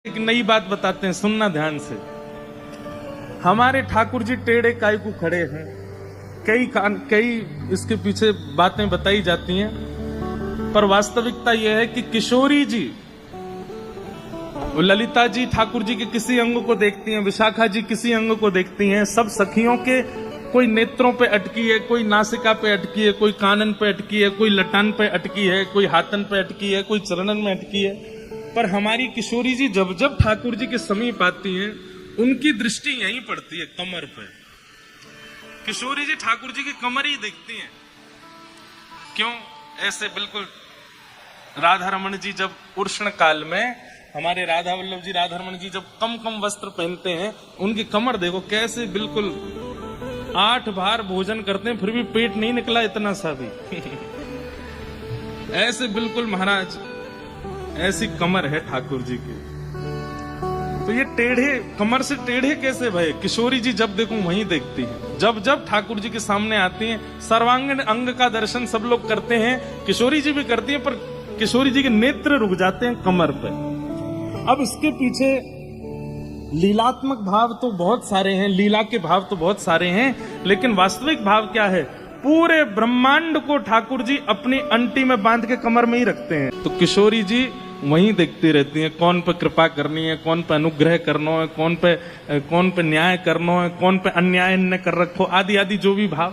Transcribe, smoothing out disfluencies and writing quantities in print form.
एक नई बात बताते हैं, सुनना ध्यान से। हमारे ठाकुर जी टेढ़े काय को खड़े हैं। कई इसके पीछे बातें बताई जाती हैं, पर वास्तविकता यह है कि किशोरी जी, ललिता जी ठाकुर जी के किसी अंग को देखती हैं, विशाखा जी किसी अंग को देखती हैं। सब सखियों के कोई नेत्रों पे अटकी है, कोई नासिका पे अटकी है, कोई कानन पे अटकी है, कोई लटान पे अटकी है, कोई हाथन पे अटकी है, कोई चरणन में अटकी है। पर हमारी किशोरी जी जब जब ठाकुर जी के समीप आती हैं, उनकी दृष्टि यहीं पड़ती है, कमर पे। किशोरी जी ठाकुर जी की कमर ही देखती हैं। क्यों? ऐसे बिल्कुल राधा रमन जी जब उष्ण काल में, हमारे राधा वल्लभ जी राधा रमन जी जब कम कम वस्त्र पहनते हैं, उनकी कमर देखो कैसे, बिल्कुल 8 बार भोजन करते हैं फिर भी पेट नहीं निकला इतना सा भी। ऐसे बिल्कुल महाराज, ऐसी कमर है ठाकुर जी की। तो ये टेढ़े, कमर से टेढ़े कैसे भय? किशोरी जी जब देखो वहीं देखती है। जब जब ठाकुर जी के सामने आती हैं, सर्वांगीण अंग का दर्शन सब लोग करते हैं, किशोरी जी भी करती हैं, पर किशोरी जी के नेत्र रुक जाते हैं कमर पे। अब इसके पीछे लीलात्मक भाव तो बहुत सारे हैं, लीला के भाव तो बहुत सारे हैं, लेकिन वास्तविक भाव क्या है? पूरे ब्रह्मांड को ठाकुर जी अपनी अंटी में बांध के कमर में ही रखते हैं। तो किशोरी जी वहीं देखती रहती हैं, कौन पे कृपा करनी है, कौन पे अनुग्रह करना है, कौन पे न्याय करना है, कौन पे अन्याय न कर रखो, आदि आदि जो भी भाव।